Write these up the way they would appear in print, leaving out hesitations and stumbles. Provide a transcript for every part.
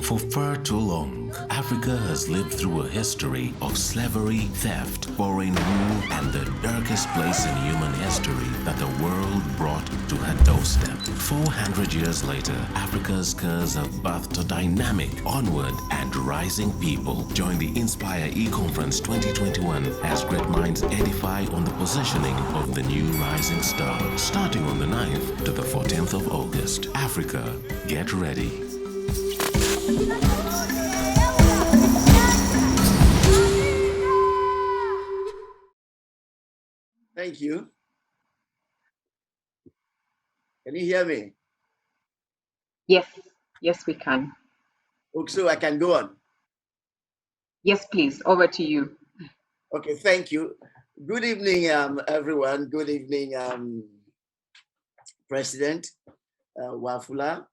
For far too long, Africa has lived through a history of slavery, theft, foreign rule, and the darkest place in human history that the world brought to her doorstep. 400 years later, Africa's scars have birthed a dynamic, onward, and rising people. Join the Inspire E-Conference 2021 as great minds edify on the positioning of the new rising star. Starting on the 9th to the 14th of August. Africa, get ready. Thank you. Can you hear me? Yes, we can. Okay, so I can go on. Yes, please. Over to you. Okay, thank you. Good evening, everyone. Good evening, President Wafula,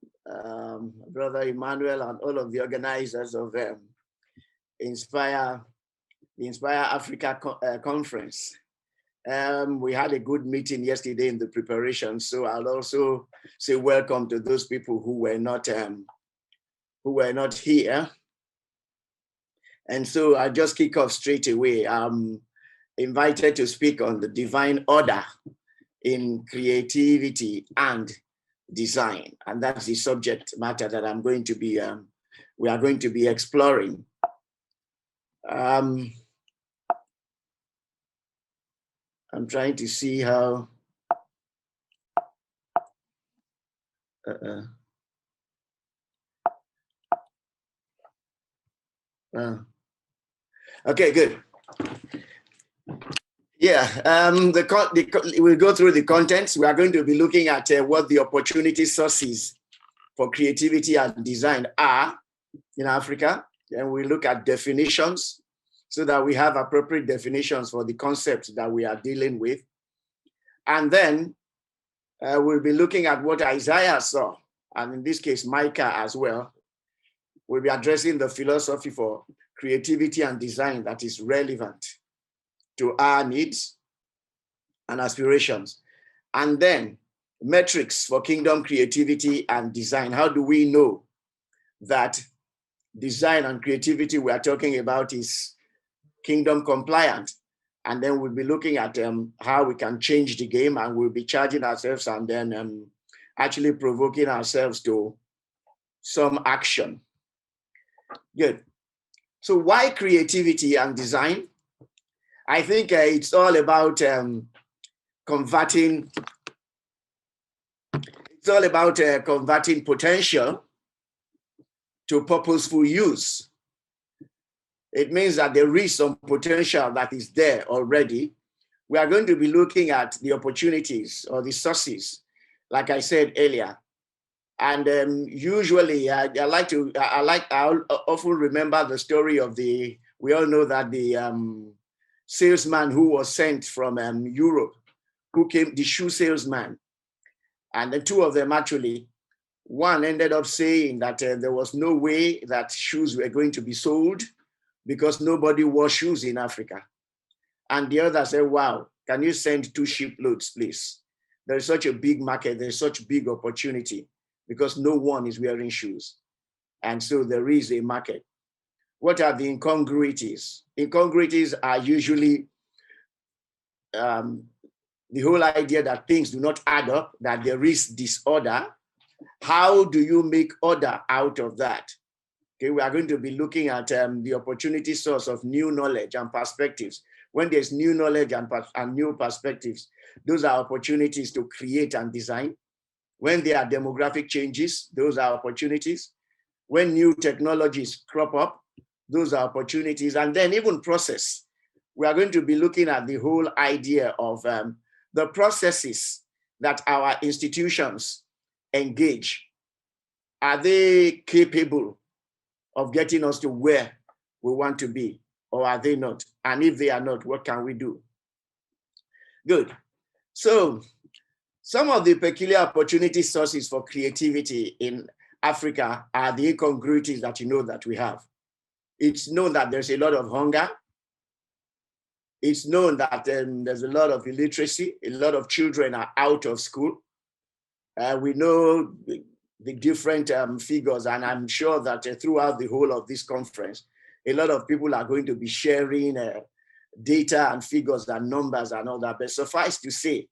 Brother Emmanuel, and all of the organizers of the Inspire Africa Conference. We had a good meeting yesterday in the preparation, so I'll also say welcome to those people who were not here. And so I'll just kick off straight away. I'm invited to speak on the divine order in creativity and design, and that's the subject matter that I'm going to be we are going to be exploring. I'm trying to see how. Okay, good. Yeah, we'll go through the contents. We are going to be looking at what the opportunity sources for creativity and design are in Africa. And we look at definitions so that we have appropriate definitions for the concepts that we are dealing with. And then we'll be looking at what Isaiah saw, and in this case, Micah as well. We'll be addressing the philosophy for creativity and design that is relevant to our needs and aspirations. And then metrics for kingdom creativity and design. How do we know that design and creativity we are talking about is kingdom compliant? And then we'll be looking at how we can change the game, and we'll be charging ourselves and then actually provoking ourselves to some action. Good. So why creativity and design? I think it's all about converting potential to purposeful use. It means that there is some potential that is there already. We are going to be looking at the opportunities or the sources, like I said earlier. And usually I often remember the story of we all know that the salesman who was sent from Europe, who came, the shoe salesman. And the two of them actually, one ended up saying that there was no way that shoes were going to be sold because nobody wore shoes in Africa. And the other said, wow, can you send 2 shiploads, please? There is such a big market, there's such big opportunity because no one is wearing shoes. And so there is a market. What are the incongruities? Incongruities are usually the whole idea that things do not add up, that there is disorder. How do you make order out of that? Okay, we are going to be looking at the opportunity source of new knowledge and perspectives. When there's new knowledge and new perspectives, those are opportunities to create and design. When there are demographic changes, those are opportunities. When new technologies crop up, those are opportunities. And then even process. We are going to be looking at the whole idea of the processes that our institutions engage. Are they capable of getting us to where we want to be, or are they not? And if they are not, what can we do? Good. So some of the peculiar opportunity sources for creativity in Africa are the incongruities that you know that we have. It's known that there's a lot of hunger. It's known that there's a lot of illiteracy. A lot of children are out of school. We know the different figures. And I'm sure that throughout the whole of this conference, a lot of people are going to be sharing data and figures and numbers and all that. But suffice to say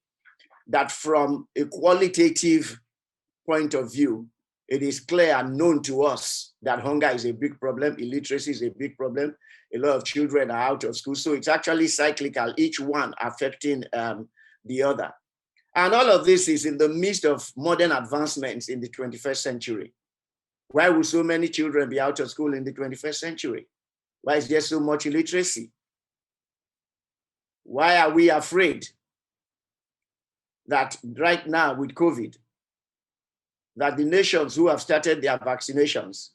that from a qualitative point of view, it is clear and known to us that hunger is a big problem, illiteracy is a big problem, a lot of children are out of school. So it's actually cyclical, each one affecting the other. And all of this is in the midst of modern advancements in the 21st century. Why will so many children be out of school in the 21st century? Why is there so much illiteracy? Why are we afraid that right now with COVID, that the nations who have started their vaccinations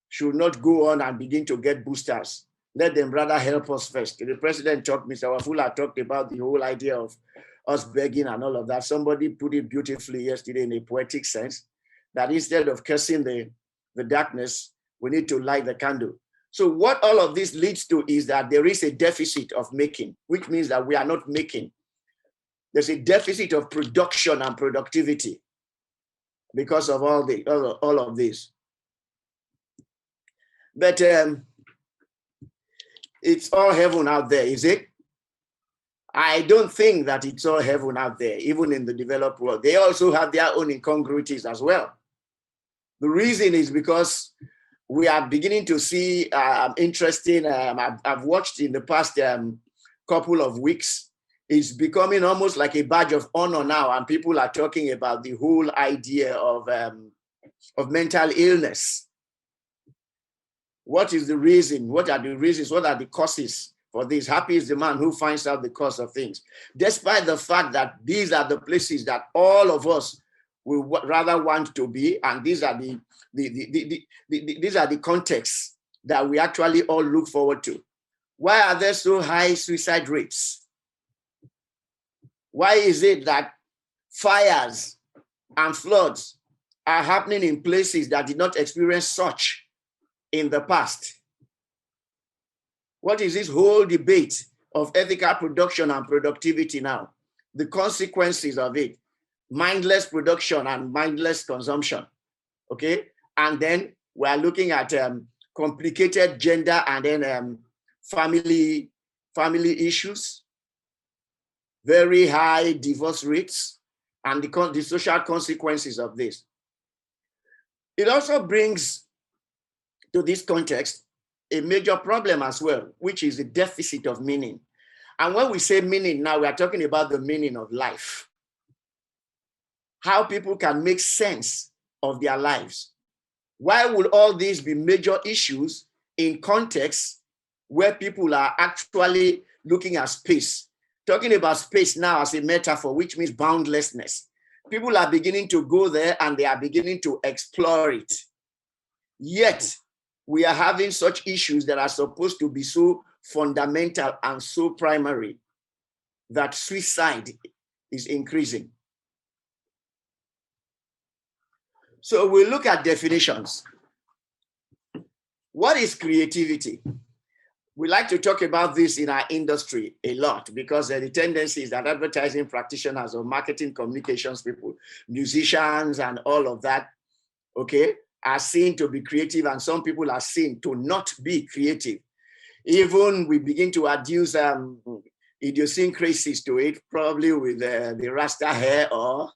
should not go on and begin to get boosters? Let them rather help us first. The president talked, Mr. Wafula talked about the whole idea of us begging and all of that. Somebody put it beautifully yesterday in a poetic sense, that instead of cursing the darkness, we need to light the candle. So what all of this leads to is that there is a deficit of making, which means that we are not making. There's a deficit of production and productivity because of all of this. But it's all heaven out there, is it? I don't think that it's all heaven out there, even in the developed world. They also have their own incongruities as well. The reason is because we are beginning to see interesting, I've watched in the past couple of weeks, it's becoming almost like a badge of honor now, and people are talking about the whole idea of mental illness. What is the reason? What are the reasons? What are the causes for this? Happy is the man who finds out the cause of things. Despite the fact that these are the places that all of us will rather want to be, and these are these are the contexts that we actually all look forward to. Why are there so high suicide rates? Why is it that fires and floods are happening in places that did not experience such in the past? What is this whole debate of ethical production and productivity now? The consequences of it, mindless production and mindless consumption, okay? And then we're looking at complicated gender and then family issues, very high divorce rates, and the social consequences of this. It also brings to this context a major problem as well, which is the deficit of meaning. And when we say meaning now, we are talking about the meaning of life. How people can make sense of their lives. Why would all these be major issues in contexts where people are actually looking at space? Talking about space now as a metaphor, which means boundlessness. People are beginning to go there and they are beginning to explore it. Yet, we are having such issues that are supposed to be so fundamental and so primary that suicide is increasing. So we look at definitions. What is creativity? We like to talk about this in our industry a lot because the tendency is that advertising practitioners or marketing communications people, musicians and all of that, okay, are seen to be creative, and some people are seen to not be creative. Even we begin to adduce idiosyncrasies to it, probably with the Rasta hair or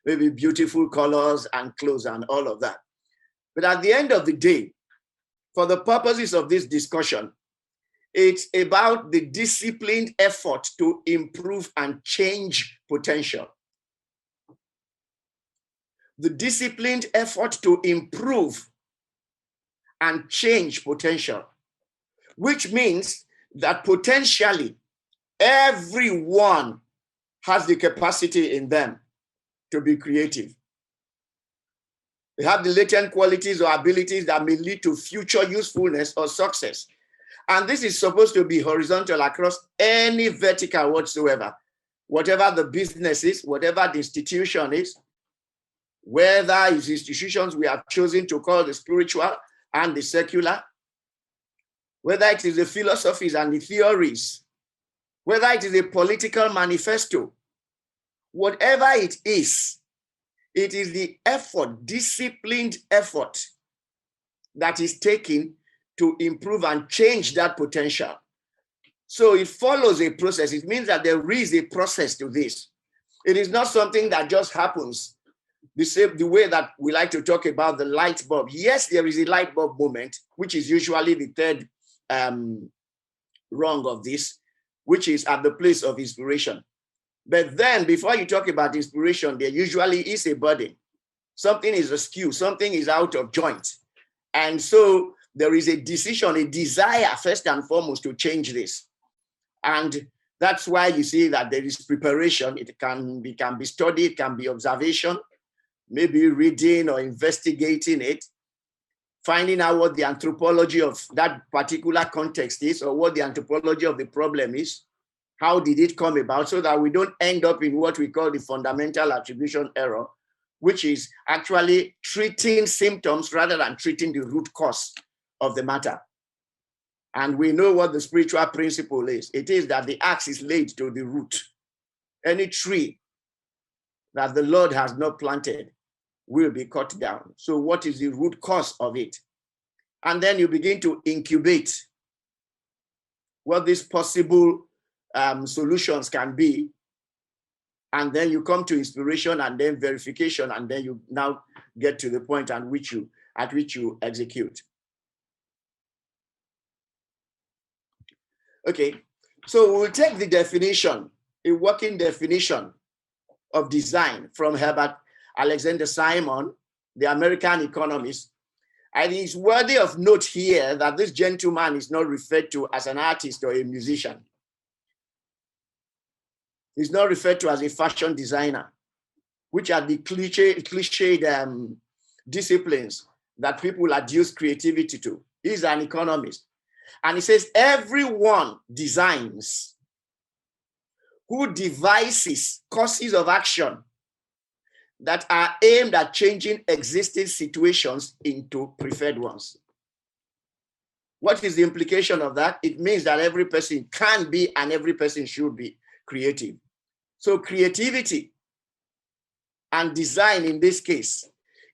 maybe beautiful colors and clothes and all of that. But at the end of the day, for the purposes of this discussion, it's about the disciplined effort to improve and change potential. The disciplined effort to improve and change potential, which means that potentially everyone has the capacity in them to be creative. They have the latent qualities or abilities that may lead to future usefulness or success. And this is supposed to be horizontal across any vertical whatsoever. Whatever the business is, whatever the institution is, whether it's institutions we have chosen to call the spiritual and the secular, whether it is the philosophies and the theories, whether it is a political manifesto, whatever it is, It is the effort, disciplined effort, that is taken to improve and change that potential. So it follows a process. It means that there is a process to this. It is not something that just happens the way that we like to talk about the light bulb. Yes, there is a light bulb moment, which is usually the third rung of this, which is at the place of inspiration. But then before you talk about inspiration, there usually is a burden. Something is askew, something is out of joint. And so there is a decision, a desire, first and foremost, to change this. And that's why you see that there is preparation. It can be studied, it can be observation, maybe reading or investigating it, finding out what the anthropology of that particular context is, or what the anthropology of the problem is. How did it come about, so that we don't end up in what we call the fundamental attribution error, which is actually treating symptoms rather than treating the root cause of the matter. And we know what the spiritual principle is. It is that the axe is laid to the root. Any tree that the Lord has not planted will be cut down. So what is the root cause of it? And then you begin to incubate what these possible solutions can be. And then you come to inspiration and then verification, and then you now get to the point at which you execute. Okay, so we'll take the definition, a working definition of design from Herbert Alexander Simon, the American economist. And it's worthy of note here that this gentleman is not referred to as an artist or a musician. He's not referred to as a fashion designer, which are the cliched disciplines that people adduce creativity to. He's an economist. And he says, everyone designs who devises courses of action that are aimed at changing existing situations into preferred ones. What is the implication of that? It means that every person can be and every person should be creative. So creativity and design in this case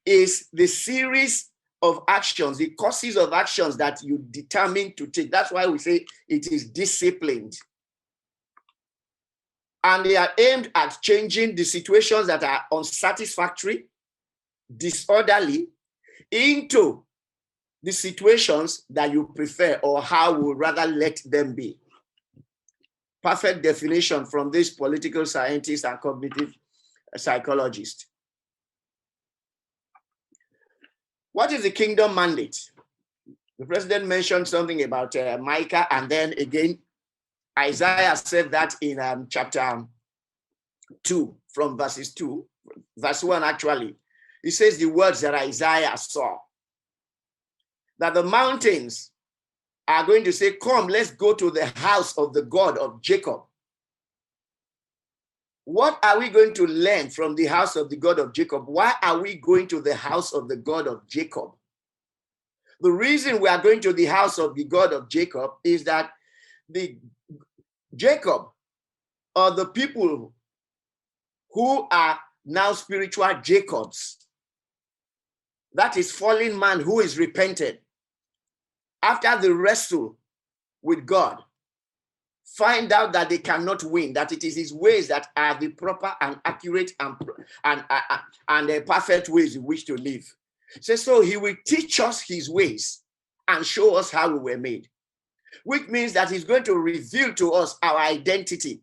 is the series of actions, the courses of actions that you determine to take. That's why we say it is disciplined. And they are aimed at changing the situations that are unsatisfactory, disorderly, into the situations that you prefer, or how you would rather let them be. Perfect definition from this political scientist and cognitive psychologist. What is the kingdom mandate? The president mentioned something about Micah, and then again, Isaiah said that in chapter 2, from verses 2, verse 1 actually. He says the words that Isaiah saw, that the mountains are going to say, come, let's go to the house of the God of Jacob. What are we going to learn from the house of the God of Jacob? Why are we going to the house of the God of Jacob? The reason we are going to the house of the God of Jacob is that the Jacob, or the people who are now spiritual Jacobs, that is fallen man who is repented, after the wrestle with God, find out that they cannot win, that it is his ways that are the proper and accurate and the perfect ways in which to live. So he will teach us his ways and show us how we were made, which means that he's going to reveal to us our identity,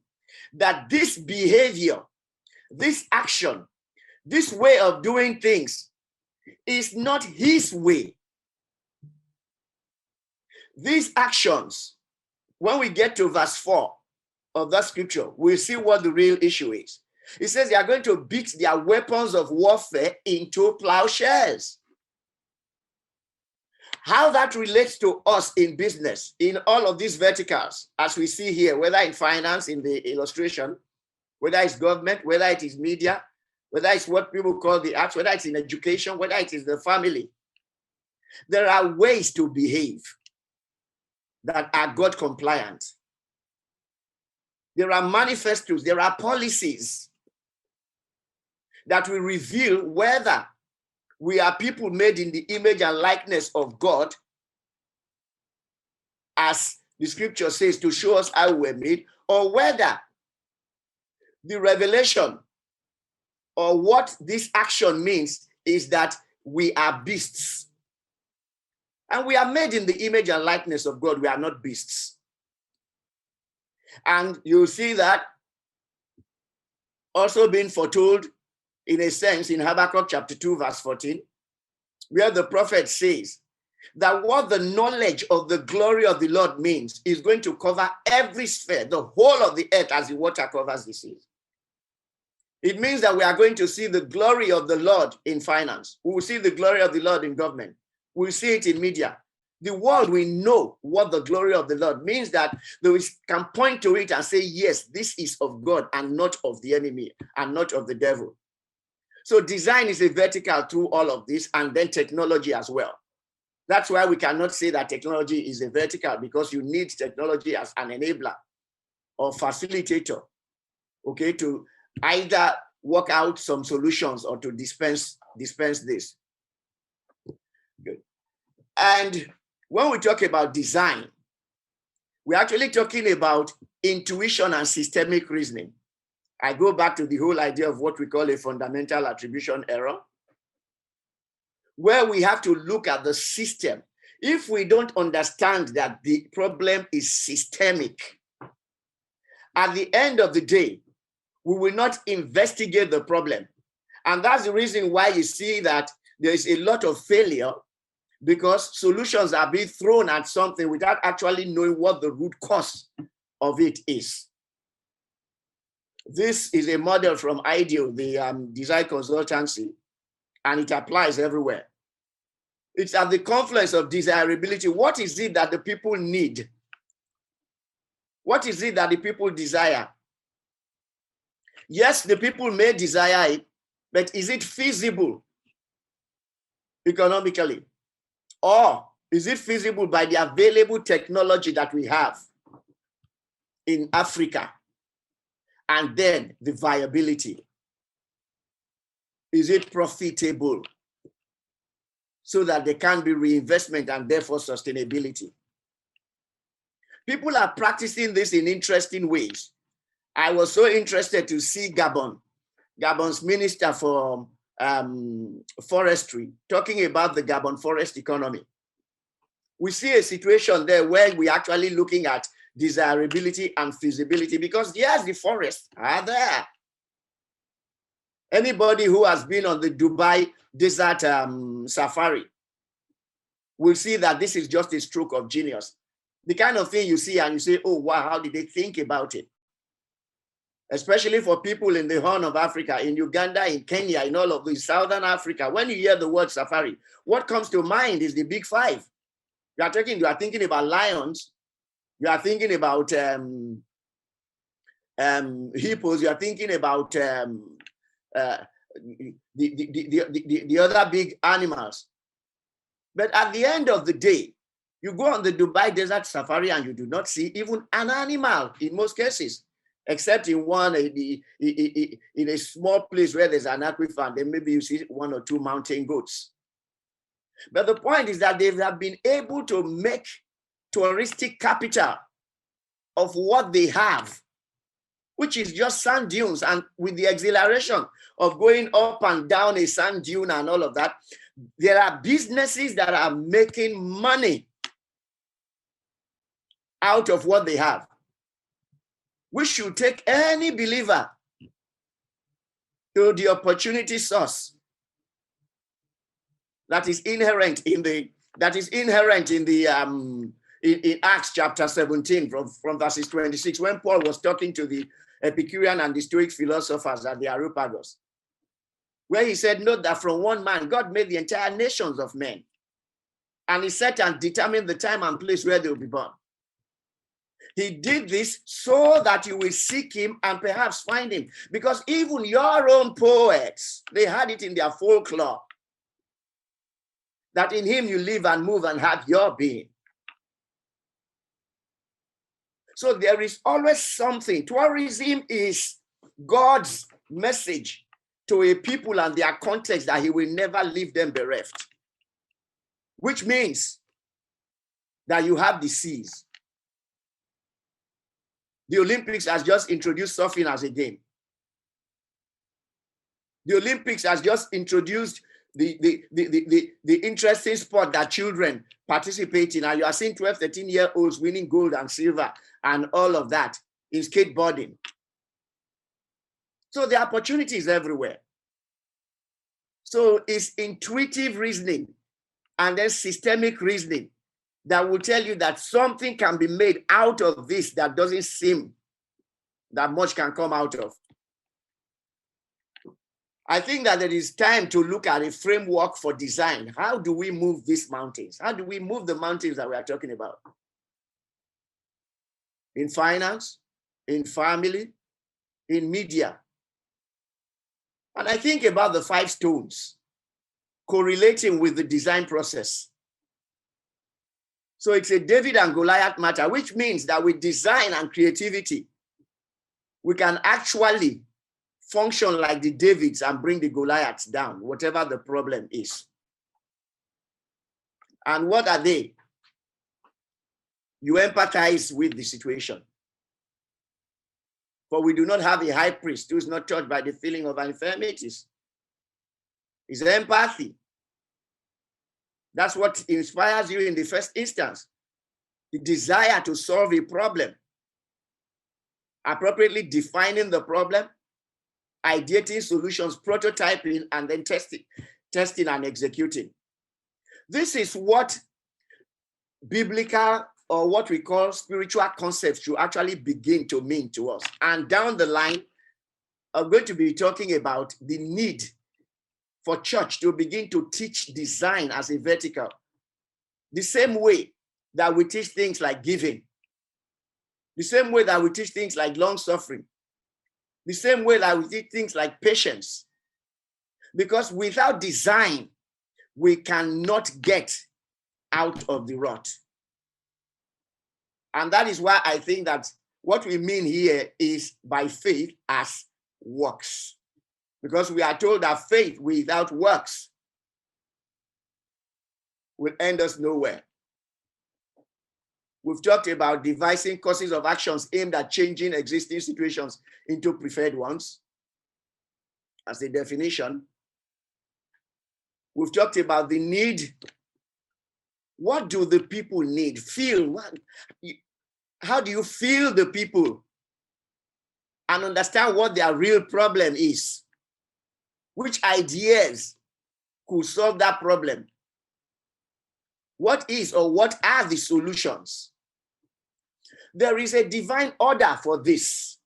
that this behavior, this action, this way of doing things is not his way. These actions, when we get to verse 4 of that scripture, we'll see what the real issue is. It says they are going to beat their weapons of warfare into plowshares. How that relates to us in business, in all of these verticals, as we see here, whether in finance, in the illustration, whether it's government, whether it is media, whether it's what people call the arts, whether it's in education, whether it is the family, there are ways to behave that are God compliant. There are manifestos, there are policies. that will reveal whether we are people made in the image and likeness of God, as the scripture says, to show us how we're made, or whether the revelation or what this action means is that we are beasts. And we are made in the image and likeness of God. We are not beasts. And you see that also being foretold in a sense in Habakkuk chapter 2, verse 14, where the prophet says that what the knowledge of the glory of the Lord means is going to cover every sphere, the whole of the earth, as the water covers the seas. It means that we are going to see the glory of the Lord in finance. We will see the glory of the Lord in government. We'll see it in media. The world will know what the glory of the Lord means, that they can point to it and say, yes, this is of God and not of the enemy and not of the devil. So design is a vertical through all of this, and then technology as well. That's why we cannot say that technology is a vertical, because you need technology as an enabler or facilitator, okay, to either work out some solutions or to dispense this. Good. And when we talk about design, we're actually talking about intuition and systemic reasoning. I go back to the whole idea of what we call a fundamental attribution error, where we have to look at the system. If we don't understand that the problem is systemic, at the end of the day, we will not investigate the problem. And that's the reason why you see that there is a lot of failure, because solutions are being thrown at something without actually knowing what the root cause of it is. This is a model from IDEO, the design consultancy, and it applies everywhere. It's at the confluence of desirability. What is it that the people need? What is it that the people desire? Yes, the people may desire it, but is it feasible economically? Or is it feasible by the available technology that we have in Africa? And then the viability. Is it profitable so that there can be reinvestment and therefore sustainability? People are practicing this in interesting ways. I was so interested to see Gabon's minister for forestry, talking about the Gabon forest economy. We see a situation there where we're actually looking at desirability and feasibility, because yes, the forests are there. Anybody who has been on the Dubai desert safari will see that this is just a stroke of genius. The kind of thing you see and you say, oh, wow, how did they think about it? Especially for people in the Horn of Africa, in Uganda, in Kenya, in all of these Southern Africa. When you hear the word safari, what comes to mind is the big five. You are thinking about lions. You are thinking about hippos. You are thinking about the other big animals. But at the end of the day, you go on the Dubai Desert Safari and you do not see even an animal in most cases, except in in a small place where there's an aquifer, and then maybe you see one or two mountain goats. But the point is that they have been able to make touristic capital of what they have, which is just sand dunes. And with the exhilaration of going up and down a sand dune and all of that, there are businesses that are making money out of what they have. We should take any believer to the opportunity source that is inherent in Acts chapter 17 from verses 26, when Paul was talking to the Epicurean and the Stoic philosophers at the Areopagus, where he said, note that from one man, God made the entire nations of men. And he set and determined the time and place where they will be born. He did this so that you will seek him and perhaps find him. Because even your own poets, they had it in their folklore, that in him you live and move and have your being. So there is always something. Tourism is God's message to a people and their context that he will never leave them bereft. Which means that you have the seas. The Olympics has just introduced surfing as a game. The Olympics has just introduced the interesting sport that children participate in. And you are seeing 12, 13-year-olds winning gold and silver and all of that in skateboarding. So the opportunity is everywhere. So it's intuitive reasoning and then systemic reasoning that will tell you that something can be made out of this that doesn't seem that much can come out of. I think that it is time to look at a framework for design. How do we move these mountains? How do we move the mountains that we are talking about? In finance, in family, in media. And I think about the 5 stones correlating with the design process. So it's a David and Goliath matter, which means that with design and creativity, we can actually function like the Davids and bring the Goliaths down, whatever the problem is. And what are they? You empathize with the situation. For we do not have a high priest who is not touched by the feeling of infirmities. It's empathy. That's what inspires you in the first instance. The desire to solve a problem. Appropriately defining the problem, ideating solutions, prototyping, and then testing and executing. This is what biblical or what we call spiritual concepts should actually begin to mean to us. And down the line, I'm going to be talking about the need for church to begin to teach design as a vertical. The same way that we teach things like giving. The same way that we teach things like long suffering. The same way that we teach things like patience. Because without design, we cannot get out of the rut. And that is why I think that what we mean here is by faith as works. Because we are told that faith without works will end us nowhere. We've talked about devising courses of actions aimed at changing existing situations into preferred ones as a definition. We've talked about the need. What do the people need? Feel. How do you feel the people and understand what their real problem is? Which ideas could solve that problem? What is or what are the solutions? There is a divine order for this.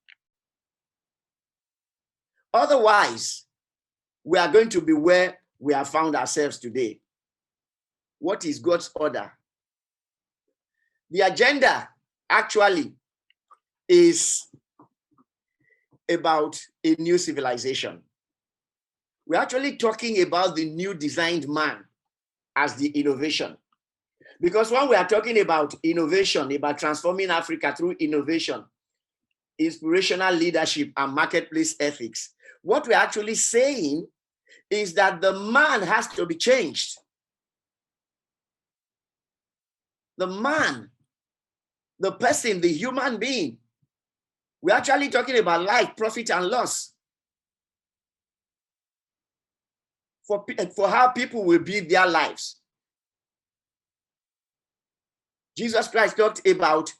Otherwise, we are going to be where we have found ourselves today. What is God's order? The agenda actually is about a new civilization. We're actually talking about the new designed man as the innovation. Because when we are talking about innovation, about transforming Africa through innovation, inspirational leadership, and marketplace ethics, what we're actually saying is that the man has to be changed. The man, the person, the human being. We're actually talking about life, profit, and loss. For how people will build their lives. Jesus Christ talked about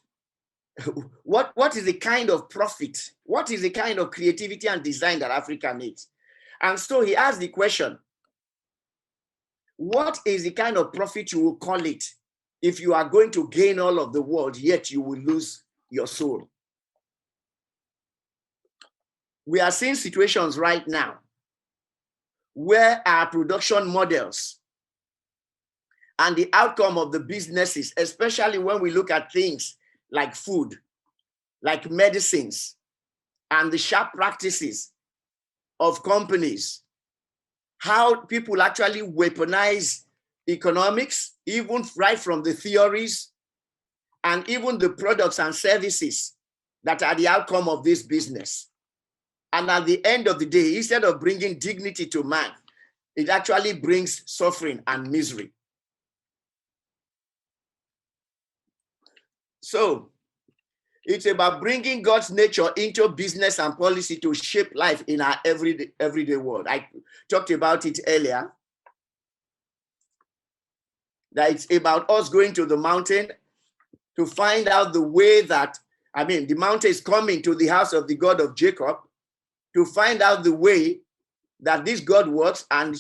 what is the kind of profit, what is the kind of creativity and design that Africa needs. And so he asked the question, what is the kind of profit you will call it if you are going to gain all of the world, yet you will lose your soul? We are seeing situations right now where our production models and the outcome of the businesses, especially when we look at things like food, like medicines, and the sharp practices of companies, how people actually weaponize economics, even right from the theories, and even the products and services that are the outcome of this business. And at the end of the day, instead of bringing dignity to man, it actually brings suffering and misery. So it's about bringing God's nature into business and policy to shape life in our everyday world. I talked about it earlier, that it's about us going to the mountain to find out the way that, the mountain is coming to the house of the God of Jacob to find out the way that this God works and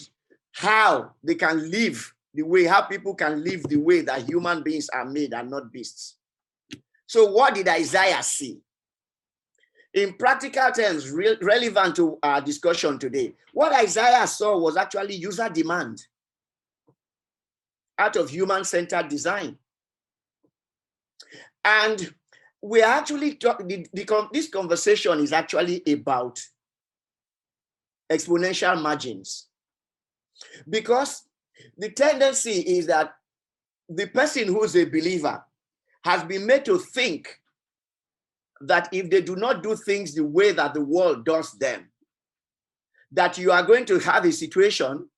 how they can live the way, how people can live the way that human beings are made and not beasts. So what did Isaiah see? In practical terms, relevant to our discussion today, what Isaiah saw was actually user demand out of human-centered design. And we are actually talking, this conversation is actually about exponential margins. Because the tendency is that the person who is a believer has been made to think that if they do not do things the way that the world does them, that you are going to have a situation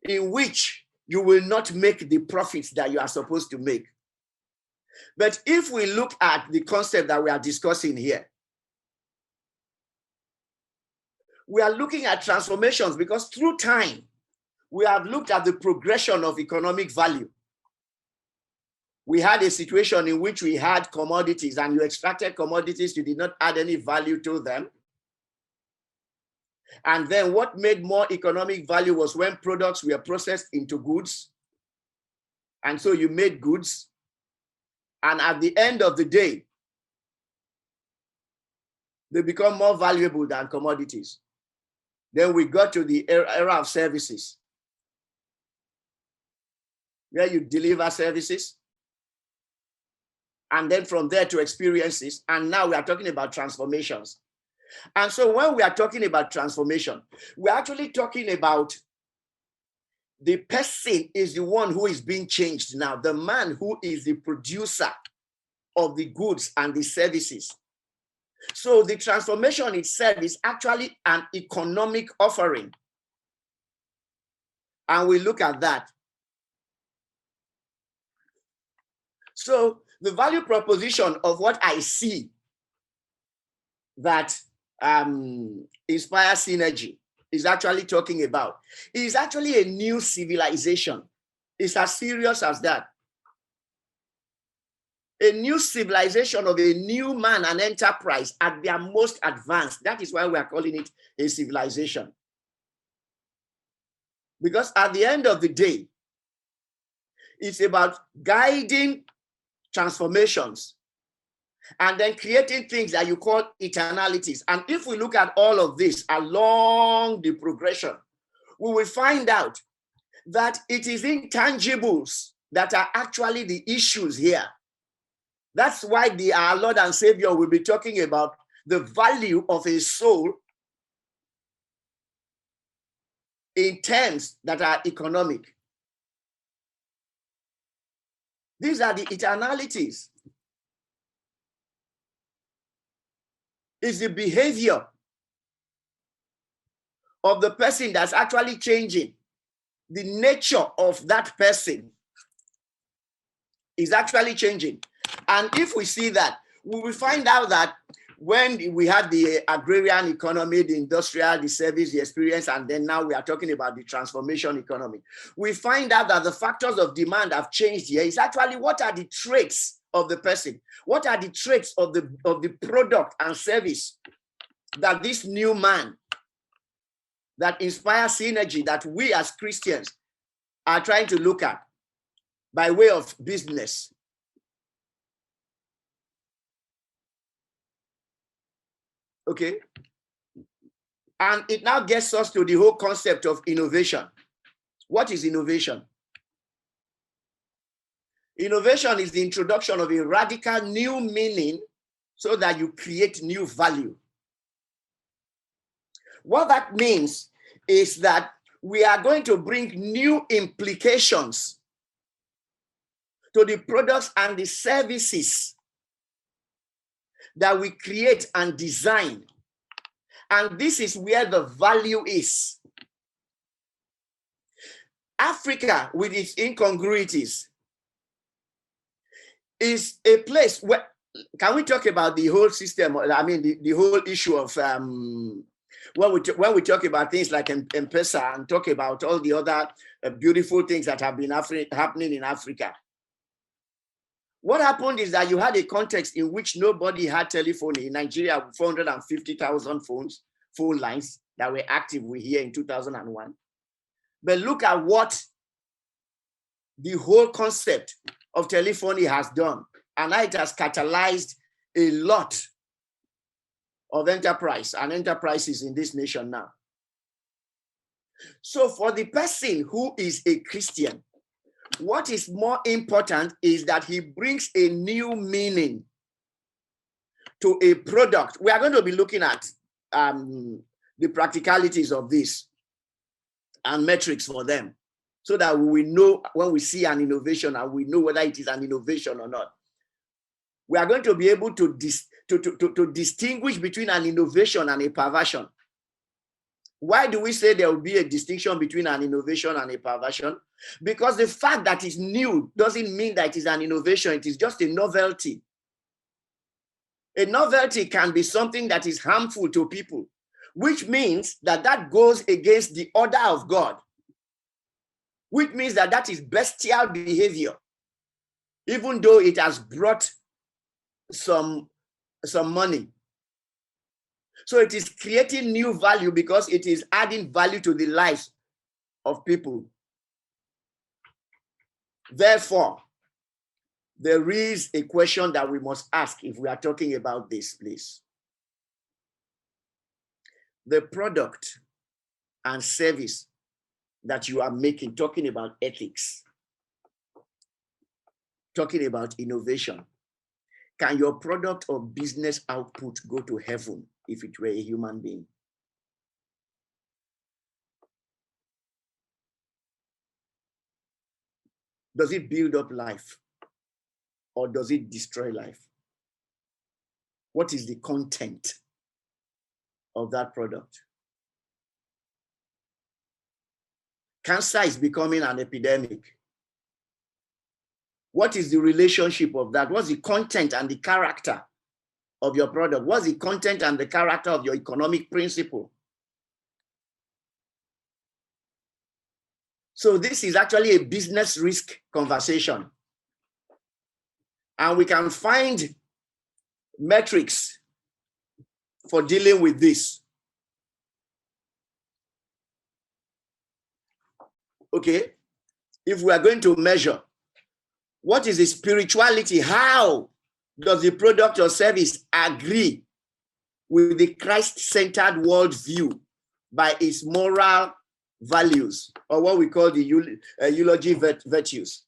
in which you will not make the profits that you are supposed to make. But if we look at the concept that we are discussing here, we are looking at transformations because through time, we have looked at the progression of economic value. We had a situation in which we had commodities and you extracted commodities, you did not add any value to them. And then what made more economic value was when products were processed into goods. And so you made goods. And at the end of the day, they become more valuable than commodities. Then we got to the era of services, where you deliver services. And then from there to experiences. And now we are talking about transformations. And so when we are talking about transformation, we're actually talking about the person is the one who is being changed now, the man who is the producer of the goods and the services. So the transformation itself is actually an economic offering. And we look at that. So the value proposition of what I see that Inspire Synergy is actually talking about is actually a new civilization. It's as serious as that. A new civilization of a new man and enterprise at their most advanced. That is why we are calling it a civilization. Because at the end of the day, it's about guiding transformations and then creating things that you call eternalities. And if we look at all of this along the progression, we will find out that it is intangibles that are actually the issues here. That's why our Lord and Savior will be talking about the value of a soul in terms that are economic. These are the eternalities. It's the behavior of the person that's actually changing. The nature of that person is actually changing. And if we see that, we will find out that when we had the agrarian economy, the industrial, the service, the experience, and then now we are talking about the transformation economy, we find out that the factors of demand have changed here. It's actually what are the traits of the person? What are the traits of the product and service that this new man, that Inspire Synergy, that we as Christians are trying to look at by way of business? Okay. And it now gets us to the whole concept of innovation. What is innovation? Innovation is the introduction of a radical new meaning so that you create new value. What that means is that we are going to bring new implications to the products and the services that we create and design And this is where the value is. Africa, with its incongruities, is a place where, can we talk about the whole system? I mean, the whole issue of when we talk about things like M-Pesa and talk about all the other beautiful things that have been happening in Africa. What happened is that you had a context in which nobody had telephony. In Nigeria, 450,000 phone lines that were active here in 2001. But look at what the whole concept of telephony has done. And it has catalyzed a lot of enterprise and enterprises in this nation now. So for the person who is a Christian, what is more important is that he brings a new meaning to a product. We are going to be looking at the practicalities of this and metrics for them, so that we know when we see an innovation and we know whether it is an innovation or not. We are going to be able to distinguish between an innovation and a perversion. Why do we say there will be a distinction between an innovation and a perversion? Because the fact that it's new doesn't mean that it is an innovation. It is just a novelty. A novelty can be something that is harmful to people, which means that goes against the order of God, which means that is bestial behavior, even though it has brought some money. So it is creating new value because it is adding value to the lives of people. Therefore, there is a question that we must ask if we are talking about this, please. The product and service that you are making, talking about ethics, talking about innovation, can your product or business output go to heaven if it were a human being? Does it build up life or does it destroy life? What is the content of that product? Cancer is becoming an epidemic. What is the relationship of that? What's the content and the character of your product? What's the content and the character of your economic principle? So this is actually a business risk conversation. And we can find metrics for dealing with this. Okay, if we are going to measure, what is the spirituality? How does the product or service agree with the Christ-centered worldview by its moral values, or what we call the eulogy virtues?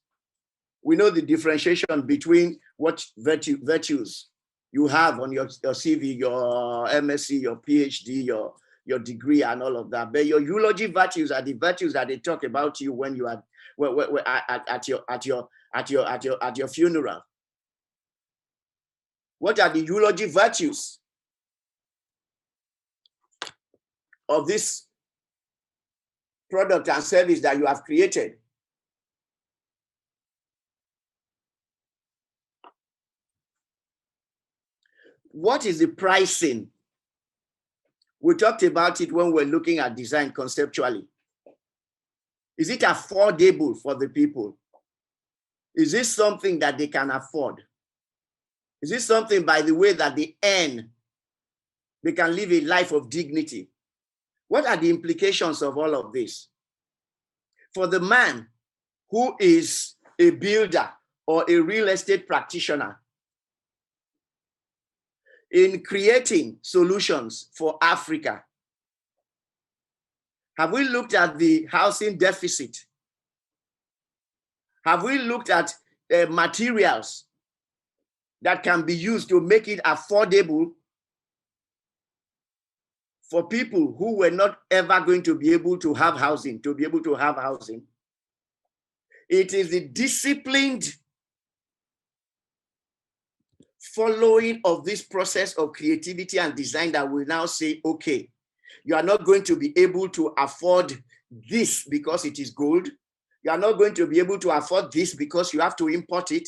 We know the differentiation between what virtues you have on your CV, your MSc, your PhD, your degree, and all of that. But your eulogy virtues are the virtues that they talk about you when you are at your funeral. What are the eulogy virtues of this product and service that you have created? What is the pricing? We talked about it when we're looking at design conceptually. Is it affordable for the people? Is this something that they can afford? Is this something, by the way, that they earn? They can live a life of dignity. What are the implications of all of this? For the man who is a builder or a real estate practitioner, in creating solutions for Africa, have we looked at the housing deficit? Have we looked at materials that can be used to make it affordable for people who were not ever going to be able to have housing, to be able to have housing? It is the disciplined following of this process of creativity and design that will now say, okay, you are not going to be able to afford this because it is gold. You are not going to be able to afford this because you have to import it.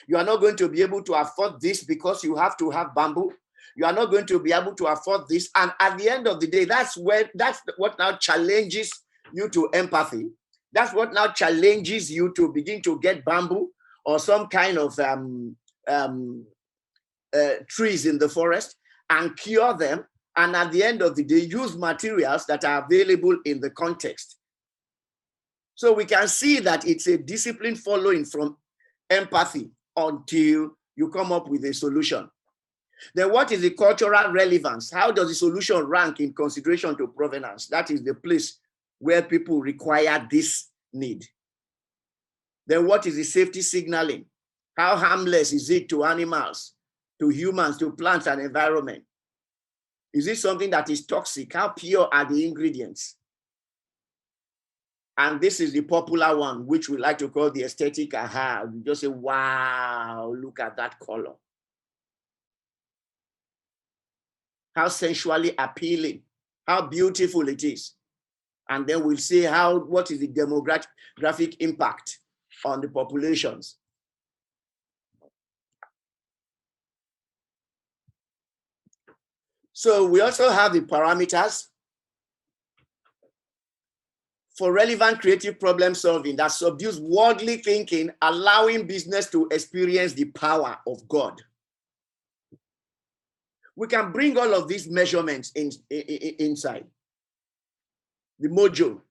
You are not going to be able to afford this because you have to have bamboo. You are not going to be able to afford this. And at the end of the day, that's what now challenges you to empathy. That's what now challenges you to begin to get bamboo or some kind of trees in the forest and cure them. And at the end of the day, use materials that are available in the context. So we can see that it's a discipline following from empathy until you come up with a solution. Then what is the cultural relevance? How does the solution rank in consideration to provenance? That is the place where people require this need. Then what is the safety signaling? How harmless is it to animals, to humans, to plants and environment? Is it something that is toxic? How pure are the ingredients? And this is the popular one, which we like to call the aesthetic aha. You just say, wow, look at that color. How sensually appealing, how beautiful it is. And then we'll see what is the demographic impact on the populations. So we also have the parameters for relevant creative problem solving that subdues worldly thinking, allowing business to experience the power of God. We can bring all of these measurements inside. The mojo.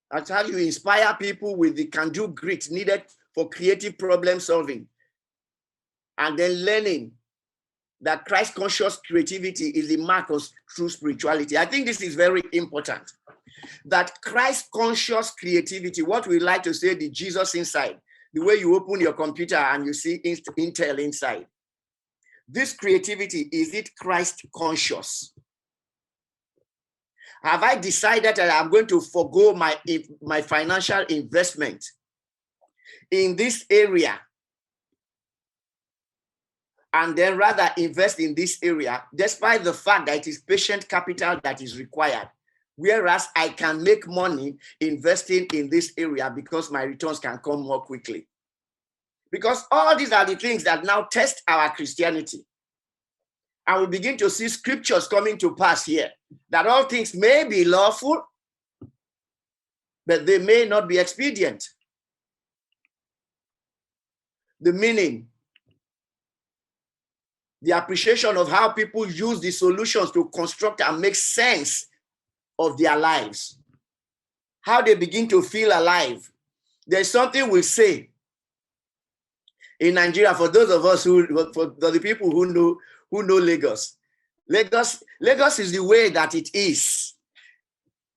That's how you inspire people with the can-do grit needed for creative problem solving. And then learning that Christ-conscious creativity is the mark of true spirituality. I think this is very important. That Christ-conscious creativity, what we like to say, the Jesus inside, the way you open your computer and you see Intel inside. This creativity, is it Christ-conscious? Have I decided that I'm going to forego my financial investment in this area and then rather invest in this area, despite the fact that it is patient capital that is required, whereas I can make money investing in this area because my returns can come more quickly? Because all these are the things that now test our Christianity. And we begin to see scriptures coming to pass here, that all things may be lawful, but they may not be expedient. The meaning, the appreciation of how people use the solutions to construct and make sense of their lives, how they begin to feel alive. There's something we say in Nigeria, for those of us for the people who know Lagos. Lagos is the way that it is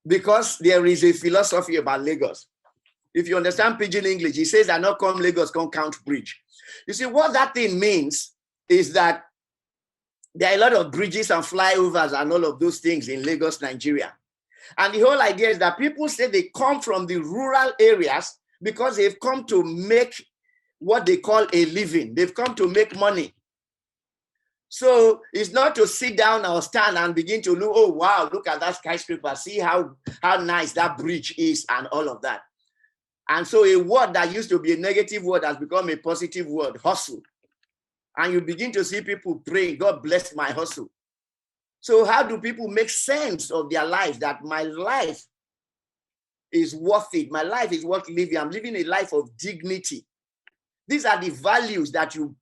because there is a philosophy about Lagos. If you understand Pidgin English, it says that not come Lagos, come Count Bridge. You see, what that thing means is that there are a lot of bridges and flyovers and all of those things in Lagos, Nigeria. And the whole idea is that people say they come from the rural areas because they've come to make what they call a living. They've come to make money. So it's not to sit down or stand and begin to look, oh, wow, look at that skyscraper. See how nice that bridge is and all of that. And so a word that used to be a negative word has become a positive word, hustle. And you begin to see people praying, God bless my hustle. So how do people make sense of their lives, that my life is worth it? My life is worth living. I'm living a life of dignity. These are the values that you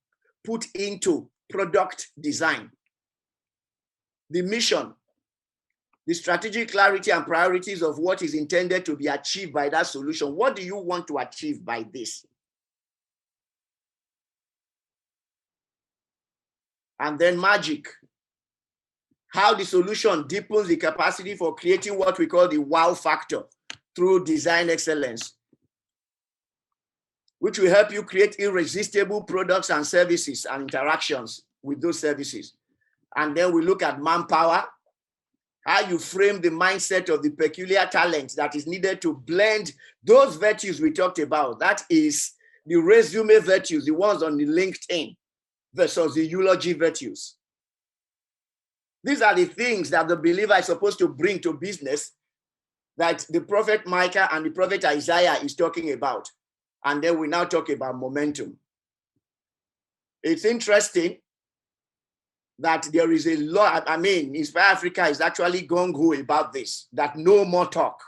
put into product design. The mission, the strategic clarity and priorities of what is intended to be achieved by that solution. What do you want to achieve by this? And then magic. How the solution deepens the capacity for creating what we call the wow factor through design excellence, which will help you create irresistible products and services and interactions with those services. And then we look at manpower, how you frame the mindset of the peculiar talent that is needed to blend those virtues we talked about. That is the resume virtues, the ones on the LinkedIn, versus the eulogy virtues. These are the things that the believer is supposed to bring to business that the prophet Micah and the prophet Isaiah is talking about. And then we now talk about momentum. It's interesting that there is a lot, I mean, Inspire Africa is actually gung-ho about this, that no more talk.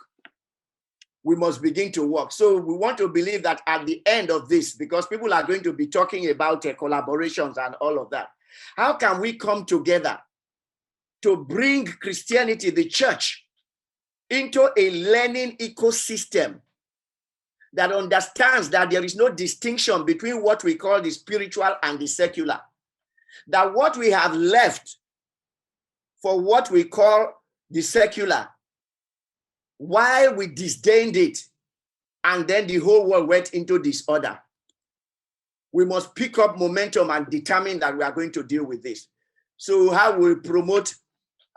We must begin to work. So we want to believe that at the end of this, because people are going to be talking about collaborations and all of that, how can we come together to bring Christianity, the church, into a learning ecosystem that understands that there is no distinction between what we call the spiritual and the secular? That what we have left for what we call the secular, while we disdained it, and then the whole world went into disorder, we must pick up momentum and determine that we are going to deal with this. So how we promote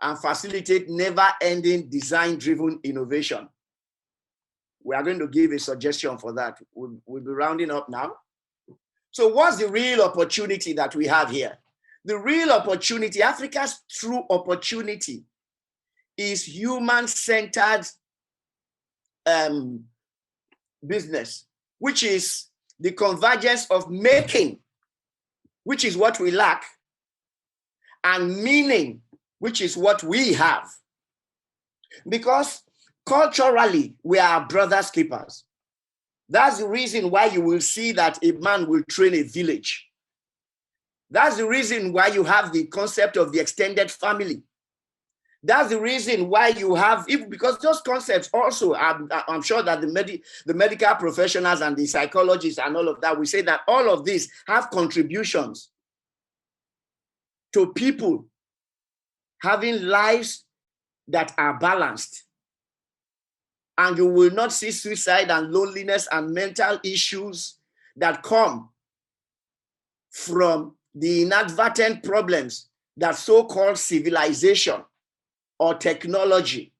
and facilitate never-ending design-driven innovation. We are going to give a suggestion for that. We'll be rounding up now. So what's the real opportunity that we have here? The real opportunity, Africa's true opportunity, is human-centered business, which is the convergence of making, which is what we lack, and meaning, which is what we have. Because culturally, we are brothers keepers. That's the reason why you will see that a man will train a village. That's the reason why you have the concept of the extended family. That's the reason why you have, because those concepts also, I'm sure that the medical professionals and the psychologists and all of that, we say that all of these have contributions to people having lives that are balanced. And you will not see suicide and loneliness and mental issues that come from the inadvertent problems that so-called civilization or technology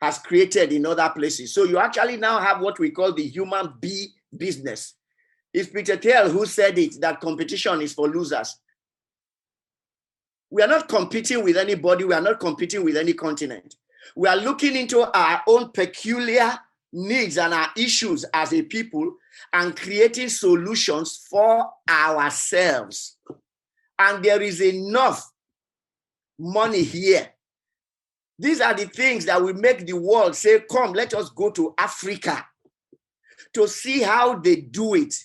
has created in other places. So you actually now have what we call the human business. It's Peter Thiel who said it, that competition is for losers. We are not competing with anybody. We are not competing with any continent. We are looking into our own peculiar needs and our issues as a people and creating solutions for ourselves. And there is enough money here. These are the things that will make the world say, come, let us go to Africa to see how they do it.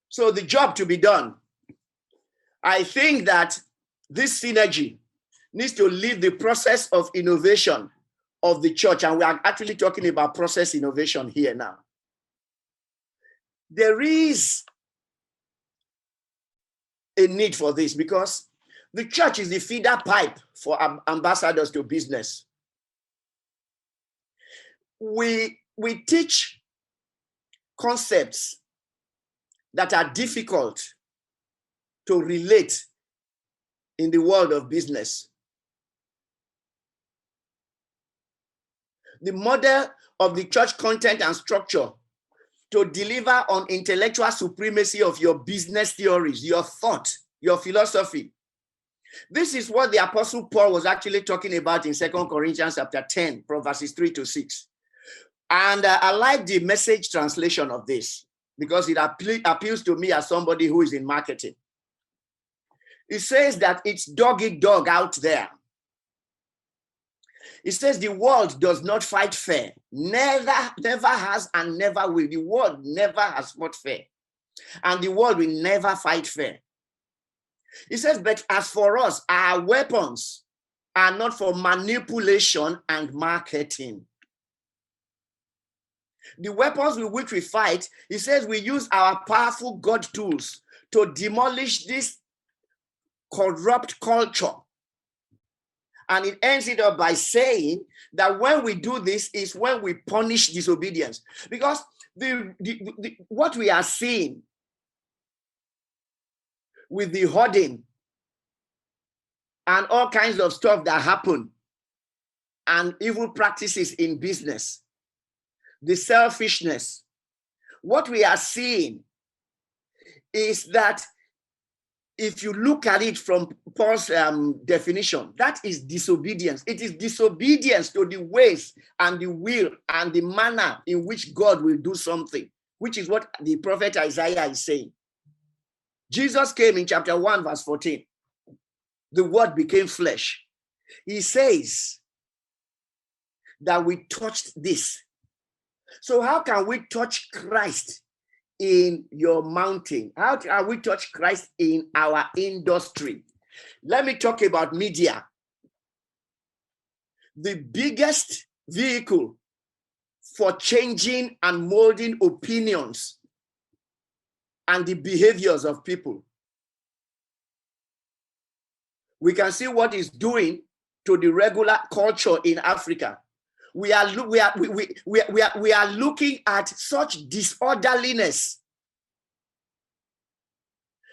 So the job to be done, I think that this synergy needs to lead the process of innovation of the church. And we are actually talking about process innovation here now. There is a need for this because the church is the feeder pipe for ambassadors to business. We teach concepts that are difficult to relate in the world of business. The model of the church content and structure to deliver on intellectual supremacy of your business theories, your thought, your philosophy. This is what the Apostle Paul was actually talking about in 2 Corinthians chapter 10, from verses 3 to 6. And I like the Message translation of this because it appeals to me as somebody who is in marketing. It says that it's dog eat dog out there. It says the world does not fight fair. Never has and never will. The world never has fought fair. And the world will never fight fair. It says, but as for us, our weapons are not for manipulation and marketing. The weapons with which we fight, it says we use our powerful God tools to demolish this corrupt culture. And it ends it up by saying that when we do this is when we punish disobedience. Because what we are seeing with the hoarding and all kinds of stuff that happen and evil practices in business, the selfishness, what we are seeing is that if you look at it from Paul's definition, that is disobedience. It is disobedience to the ways and the will and the manner in which God will do something, which is what the prophet Isaiah is saying. Jesus came in chapter 1, verse 14. The word became flesh. He says that we touched this. So how can we touch Christ in your mountain? How can we touch Christ in our industry? Let me talk about media. The biggest vehicle for changing and molding opinions and the behaviors of people. We can see what it's doing to the regular culture in Africa. We are looking at such disorderliness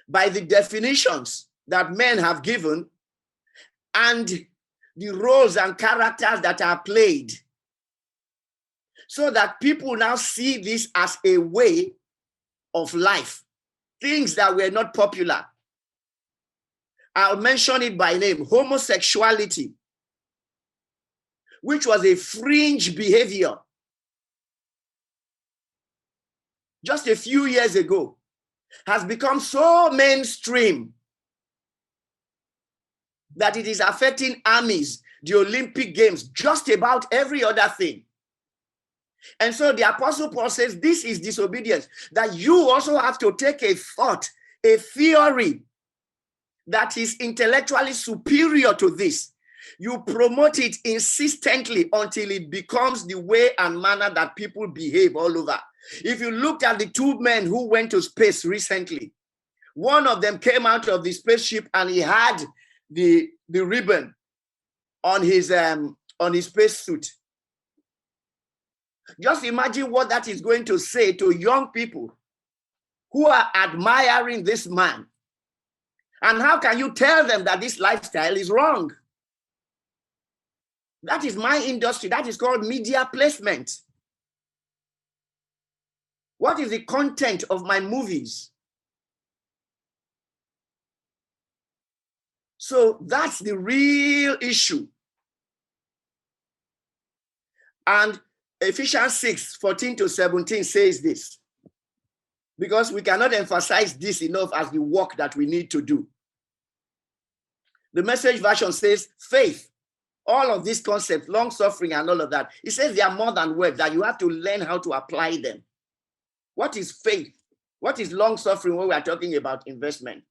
by the definitions that men have given and the roles and characters that are played, so that people now see this as a way of life, things that were not popular. I'll mention it by name: homosexuality, which was a fringe behavior just a few years ago, has become so mainstream that it is affecting armies, the Olympic Games, just about every other thing. And so the Apostle Paul says this is disobedience, that you also have to take a thought, a theory that is intellectually superior to this. You promote it insistently until it becomes the way and manner that people behave all over. If you looked at the two men who went to space recently, one of them came out of the spaceship and he had the ribbon on his space suit. Just imagine what that is going to say to young people who are admiring this man. And how can you tell them that this lifestyle is wrong? That is my industry. That is called media placement. What is the content of my movies? So that's the real issue. And Ephesians 6, 14 to 17 says this, because we cannot emphasize this enough as the work that we need to do. The Message version says faith, all of these concepts, long suffering and all of that. It says they are more than words, that you have to learn how to apply them. What is faith? What is long suffering when we are talking about investment?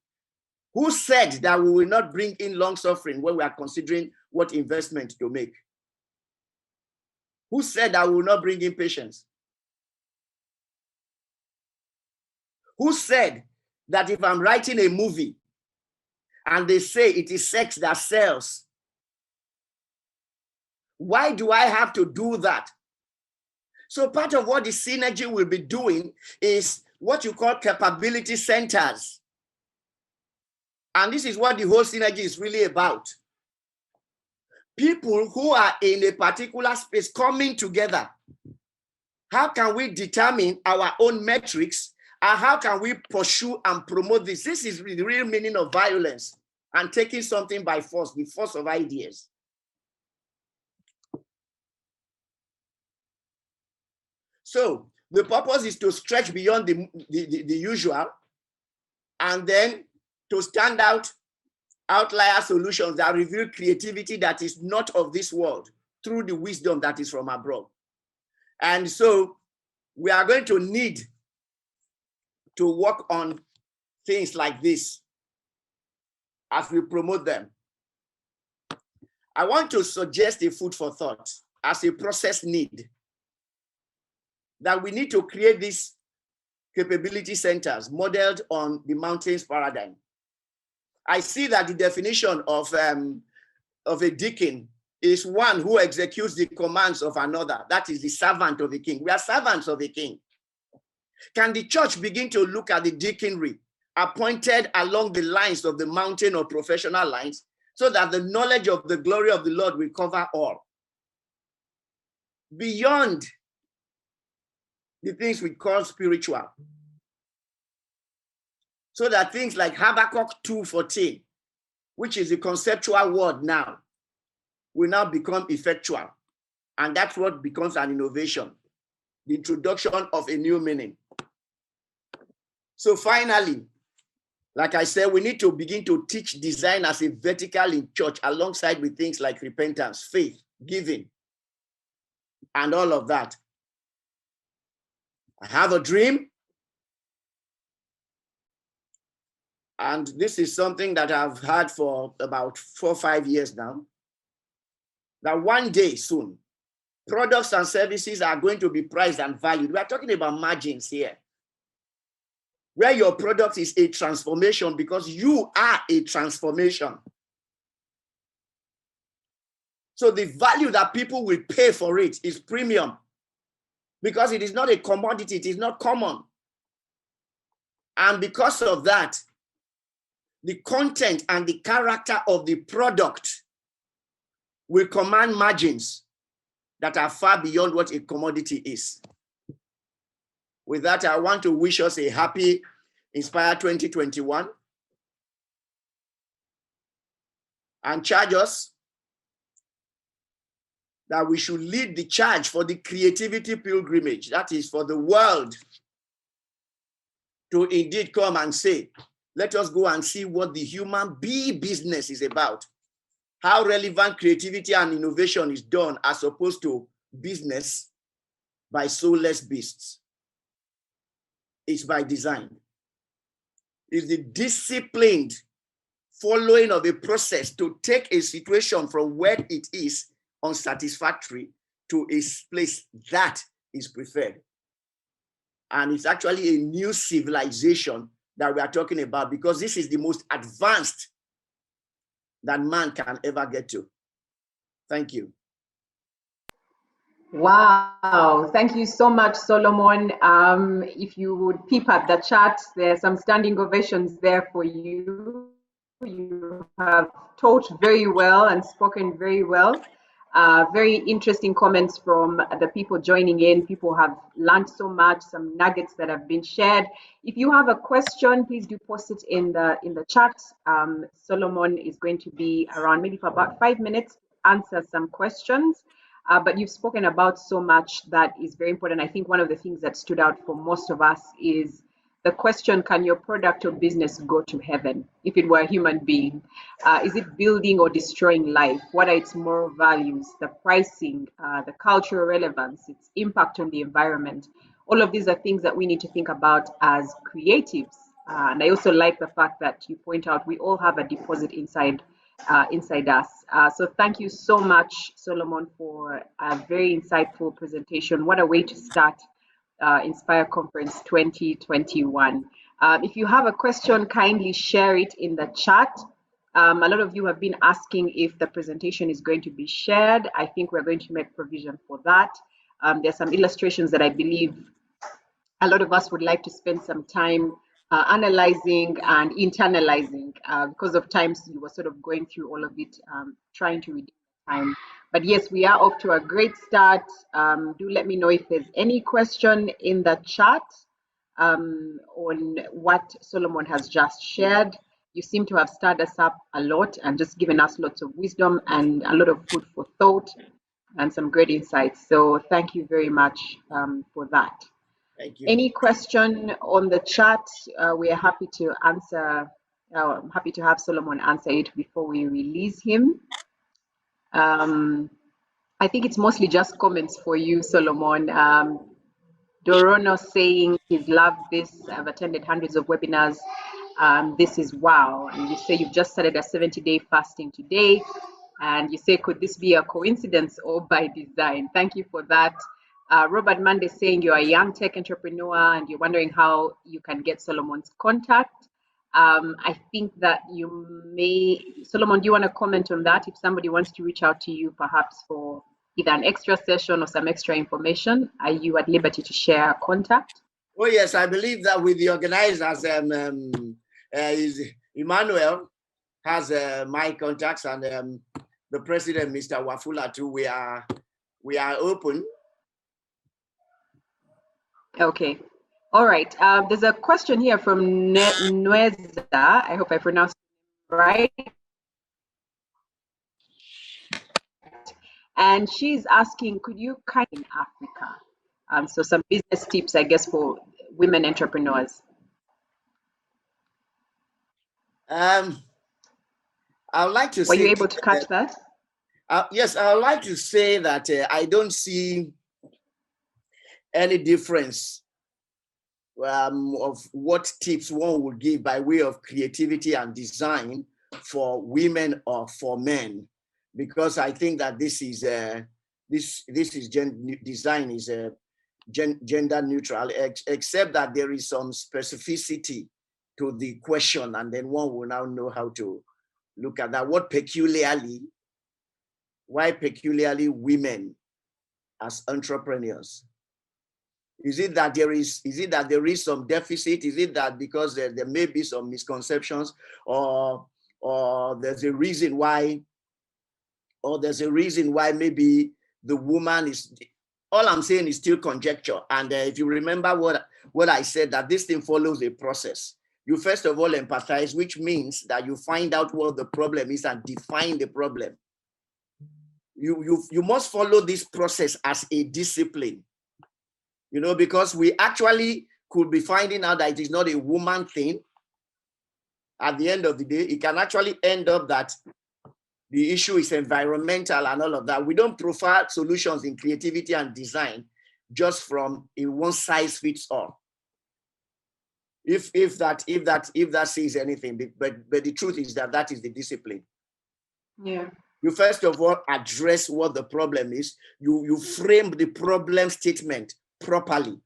Who said that we will not bring in long suffering when we are considering what investment to make? Who said that we will not bring in patience? Who said that if I'm writing a movie and they say it is sex that sells, why do I have to do that? So part of what the synergy will be doing is what you call capability centers. And this is what the whole synergy is really about. People who are in a particular space coming together. How can we determine our own metrics? And how can we pursue and promote this? This is the real meaning of violence and taking something by force, the force of ideas. So the purpose is to stretch beyond the usual and then to stand out outlier solutions that reveal creativity that is not of this world through the wisdom that is from abroad. And so we are going to need to work on things like this as we promote them. I want to suggest a food for thought as a process need, that we need to create these capability centers modeled on the mountains paradigm. I see that the definition of a deacon is one who executes the commands of another. That is the servant of a king. We are servants of a king. Can the church begin to look at the deaconry appointed along the lines of the mountain or professional lines, so that the knowledge of the glory of the Lord will cover all? Beyond the things we call spiritual. So that things like Habakkuk 2:14, which is the conceptual word now, will now become effectual. And that's what becomes an innovation, the introduction of a new meaning. So finally, like I said, we need to begin to teach design as a vertical in church alongside with things like repentance, faith, giving, and all of that. I have a dream. And this is something that I've had for about 4 or 5 years now. That one day soon, products and services are going to be priced and valued. We are talking about margins here, where your product is a transformation because you are a transformation. So the value that people will pay for it is premium because it is not a commodity, it is not common. And because of that, the content and the character of the product will command margins that are far beyond what a commodity is. With that, I want to wish us a happy Inspire 2021 and charge us that we should lead the charge for the creativity pilgrimage. That is for the world to indeed come and say, let us go and see what the human business is about. How relevant creativity and innovation is done as opposed to business by soulless beasts. It's by design. It's the disciplined following of a process to take a situation from where it is unsatisfactory to a place that is preferred. And it's actually a new civilization that we are talking about because this is the most advanced that man can ever get to. Thank you. Wow, thank you so much, Solomon. If you would peep at the chat, there are some standing ovations there for you. You have taught very well and spoken very well. Very interesting comments from the people joining in. People have learned so much, some nuggets that have been shared. If you have a question, please do post it in the chat. Solomon is going to be around maybe for about 5 minutes to answer some questions. But you've spoken about so much that is very important. I think one of the things that stood out for most of us is the question, can your product or business go to heaven if it were a human being? Is it building or destroying life? What are its moral values, the pricing, the cultural relevance, its impact on the environment? All of these are things that we need to think about as creatives. And I also like the fact that you point out we all have a deposit inside us. So thank you so much, Solomon, for a very insightful presentation. What a way to start Inspire Conference 2021. If you have a question, kindly share it in the chat. A lot of you have been asking if the presentation is going to be shared. I think we're going to make provision for that. There's some illustrations that I believe a lot of us would like to spend some time analyzing and internalizing. Because of times you were sort of going through all of it, trying to redeem time. But yes, we are off to a great start. Do let me know if there's any question in the chat on what Solomon has just shared. You seem to have stirred us up a lot and just given us lots of wisdom and a lot of food for thought and some great insights. So thank you very much for that. Thank you. Any question on the chat? We are happy to answer. I'm happy to have Solomon answer it before we release him. I think it's mostly just comments for you, Solomon. Dorono saying he's loved this. I've attended hundreds of webinars. This is wow. And you say you've just started a 70-day fasting today. And you say, could this be a coincidence or by design? Thank you for that. Robert Mande saying you're a young tech entrepreneur and you're wondering how you can get Solomon's contact. I think that you may, Solomon, do you want to comment on that? If somebody wants to reach out to you, perhaps for either an extra session or some extra information, are you at liberty to share a contact? Oh, yes, I believe that with the organizers, Emmanuel has my contacts and the president, Mr. Wafula, too. We are open. Okay. All right. There's a question here from Nweza. I hope I pronounced it right. And she's asking, could you kind in Africa? So some business tips, I guess, for women entrepreneurs. I would like to Were you say, able to catch that? yes, I would like to say that I don't see any difference of what tips one would give by way of creativity and design for women or for men, because I think that this is design is gender neutral, except that there is some specificity to the question, and then one will now know how to look at that. Why peculiarly women as entrepreneurs? Is it that there is some deficit? Is it that because there may be some misconceptions, or there's a reason why, maybe the woman is, all I'm saying is still conjecture. And if you remember what I said, that this thing follows a process. You first of all empathize, which means that you find out what the problem is and define the problem. You must follow this process as a discipline. You know, because we actually could be finding out that it is not a woman thing. At the end of the day, it can actually end up that the issue is environmental and all of that. We don't prefer solutions in creativity and design just from a one size fits all. If that says anything, but the truth is that is the discipline. Yeah. You first of all address what the problem is. You frame the problem statement properly.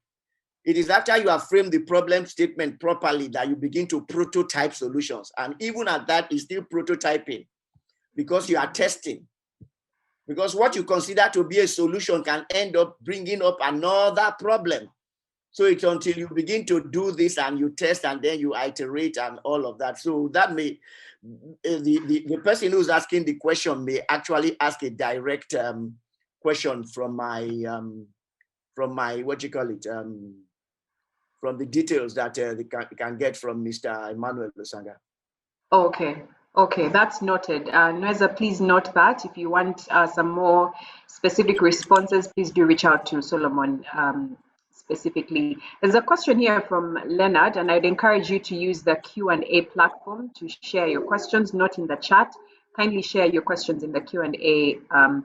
It is after you have framed the problem statement properly that you begin to prototype solutions. And even at that, is still prototyping, because you are testing. Because what you consider to be a solution can end up bringing up another problem. So it's until you begin to do this and you test and then you iterate and all of that. So that may, the person who's asking the question may actually ask a direct question from my, what you call it, from the details that they can get from Mr. Emmanuel Lusanga. Okay. Okay, that's noted. Nweza, please note that. If you want some more specific responses, please do reach out to Solomon specifically. There's a question here from Leonard, and I'd encourage you to use the Q&A platform to share your questions, not in the chat. Kindly share your questions in the Q&A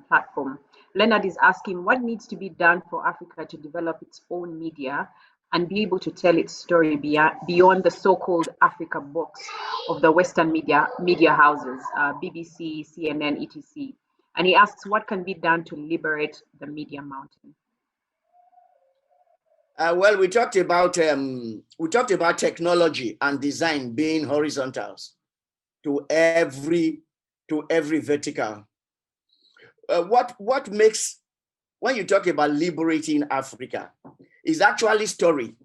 platform. Leonard is asking, what needs to be done for Africa to develop its own media and be able to tell its story beyond the so-called Africa box of the Western media houses, BBC, CNN, etc. And he asks, what can be done to liberate the media mountain? Well, we talked about technology and design being horizontals to every vertical. What makes, when you talk about liberating Africa, is actually story.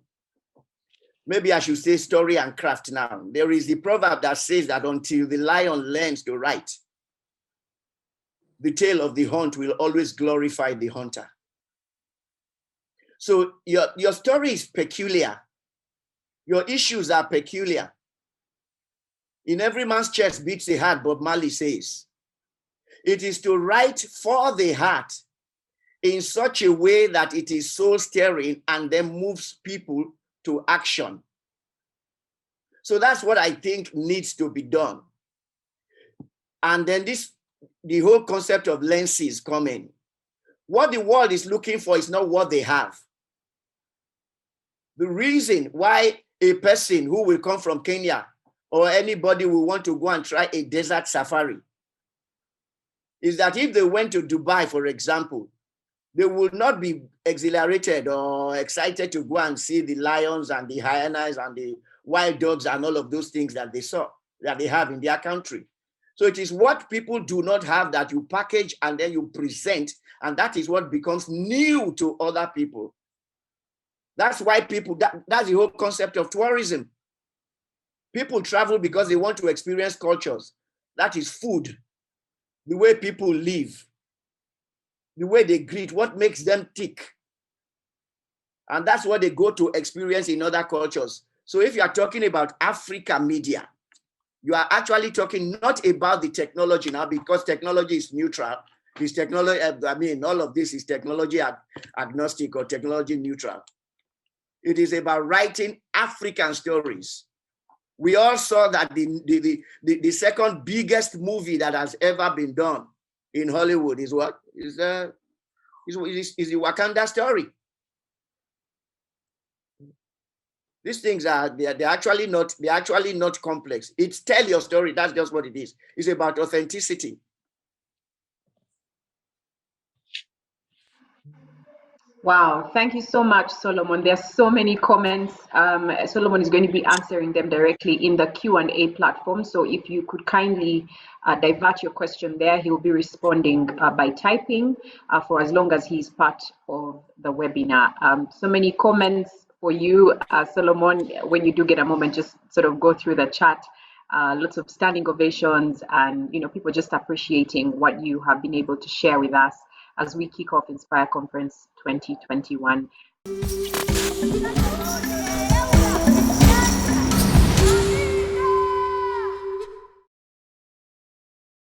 Maybe I should say story and craft now. There is the proverb that says that until the lion learns to write, the tale of the hunt will always glorify the hunter. So your story is peculiar. Your issues are peculiar. In every man's chest beats a heart, Bob Marley says. It is to write for the heart in such a way that it is soul stirring and then moves people to action. So that's what I think needs to be done. And then the whole concept of lenses come in. What the world is looking for is not what they have. The reason why a person who will come from Kenya or anybody will want to go and try a desert safari is that if they went to Dubai, for example, they will not be exhilarated or excited to go and see the lions and the hyenas and the wild dogs and all of those things that they have in their country. So it is what people do not have that you package and then you present, and that is what becomes new to other people. That's why that's the whole concept of tourism. People travel because they want to experience cultures. That is food, the way people live, the way they greet, what makes them tick. And that's what they go to experience in other cultures. So if you are talking about Africa media, you are actually talking not about the technology now, because technology is neutral. This technology, I mean, all of this is technology agnostic or technology neutral. It is about writing African stories. We all saw that the second biggest movie that has ever been done in Hollywood is what? Is the Wakanda story. These things they're actually not complex. It's tell your story. That's just what it is. It's about authenticity. Wow, thank you so much, Solomon. There's so many comments. Solomon is going to be answering them directly in the Q&A platform. So if you could kindly divert your question there, he will be responding by typing for as long as he's part of the webinar. So many comments for you, Solomon. When you do get a moment, just sort of go through the chat. Lots of standing ovations and people just appreciating what you have been able to share with us as we kick off Inspire Conference 2021.